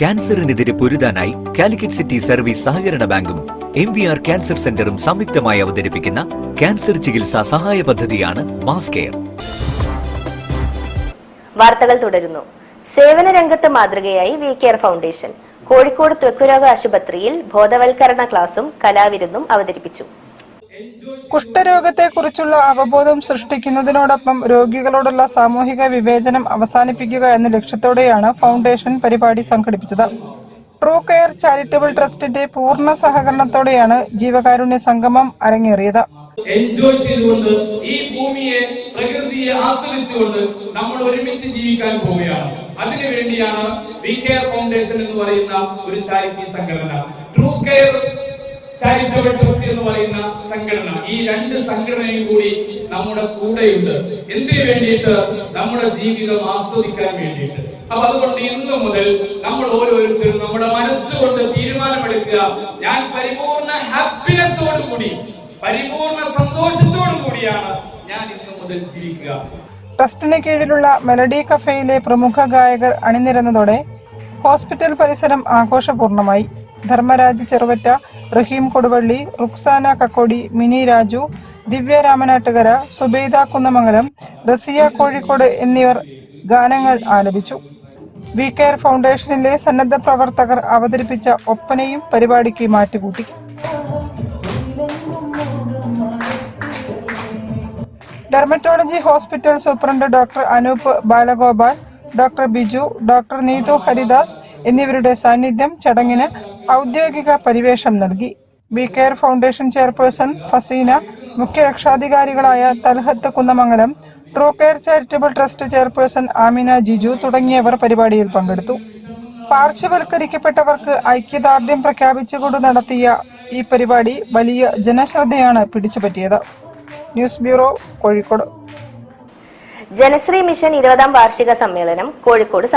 ക്യാൻസറിനെതിരെ പൊരുതാനായി Calicut city service സഹകരണ ബാങ്കും MVR cancer സെന്ററും സംയുക്തമായി അവതരിപ്പിക്കുന്ന ക്യാൻസർ ചികിത്സാ സഹായ പദ്ധതിയാണ് മാസ് കെയർ. വാർത്തകൾ തുടരുന്നു. സേവന രംഗത്ത് മാതൃകയായി വി കെയർ ഫൗണ്ടേഷൻ കോഴിക്കോട് ത്വക്കുരോഗ ആശുപത്രിയിൽ ബോധവൽക്കരണ ക്ലാസും കലാവിരുന്നും അവതരിപ്പിച്ചു. കുഷ്ഠരോഗത്തെക്കുറിച്ചുള്ള അവബോധം സൃഷ്ടിക്കുന്നതിനോടൊപ്പം രോഗികളോടുള്ള സാമൂഹിക വിവേചനം അവസാനിപ്പിക്കുക എന്ന ലക്ഷ്യത്തോടെയാണ് ഫൗണ്ടേഷൻ പരിപാടി സംഘടിപ്പിച്ചത്. ട്രൂ കെയർ ചാരിറ്റബിൾ ട്രസ്റ്റിന്റെ പൂർണ്ണ സഹകരണത്തോടെയാണ് ജീവകാരുണ്യ സംഗമം അരങ്ങേറിയത്. എൻജോയ് ചെയ്തുകൊണ്ട് ഈ ഭൂമിയെ പ്രകൃതിയെ ആസ്വദിച്ചുകൊണ്ട് നമ്മൾ ഒരുമിച്ച് ജീവിക്കാൻ പോവുകയാണ്. അതിനുവേണ്ടിയാണ് വി കെയർ ഫൗണ്ടേഷൻ എന്ന് പറയുന്ന ഒരു ചാരിറ്റി സംഘടന, ട്രൂ കെയർ ചാരിറ്റബിൾ ട്രസ്റ്റ് എന്ന് പറയുന്ന സംഘടന, ഈ രണ്ട് സംഘടനയും കൂടി നമ്മുടെ കൂടെയുണ്ട്. എന്തിനു വേണ്ടിയിട്ട്? നമ്മുടെ ജീവിതം ആസ്വദിക്കാൻ വേണ്ടിയിട്ട്. അപ്പൊ അതുകൊണ്ട് ഇന്നു മുതൽ നമ്മൾ ഓരോരുത്തരും നമ്മുടെ മനസ്സുകൊണ്ട് തീരുമാനമെടുക്കുക, ഞാൻ പരിപൂർണ ഹാപ്പിനെസ്സോടുകൂടി പരിപൂർണ സന്തോഷത്തോടു കൂടിയാണ് ഞാൻ ഇന്നു മുതൽ ജീവിക്കുക. ട്രസ്റ്റിന് കീഴിലുള്ള മെലഡി കഫേയിലെ പ്രമുഖ ഗായകർ അണിനിരന്നതോടെ ഹോസ്പിറ്റൽ പരിസരം ആഘോഷപൂർണമായി. ധർമ്മരാജ് ചെറുവറ്റ, റഹീം കൊടുവള്ളി, റുക്സാന കക്കോടി, മിനി രാജു, ദിവ്യ രാമനാട്ടുകര, സുബൈദ കുന്നമംഗലം, റസിയ കോഴിക്കോട് എന്നിവർ ഗാനങ്ങൾ ആലപിച്ചു. വി കെയർ ഫൗണ്ടേഷനിലെ സന്നദ്ധ പ്രവർത്തകർ അവതരിപ്പിച്ച ഒപ്പനയും പരിപാടിക്ക് മാറ്റുകൂട്ടി. Dermatology hospital superintendent doctor Anoop Balagopal, doctor Biju, doctor Neethu Haridas എന്നിവരുടെ സാന്നിധ്യം ചടങ്ങിന് ഔദ്യോഗിക പരിവേഷം നൽകി. V care foundation chairperson Faseena, മുഖ്യ രക്ഷാധികാരികളായ Thalhath Kunnamangalam, true care charitable trust chairperson Amina Jiju തുടങ്ങിയവർ പരിപാടിയിൽ പങ്കെടുത്തു. പാർശ്വവൽക്കരിക്കപ്പെട്ടവർക്ക് ഐക്യദാർഢ്യം പ്രഖ്യാപിച്ചുകൊണ്ട് നടത്തിയ ഈ പരിപാടി വലിയ ജനശ്രദ്ധയാണ് പിടിച്ചുപറ്റിയത്. News bureau, Kozhikode. Janasree mission 20ാം വാർഷിക സമ്മേളനം കോഴിക്കോട്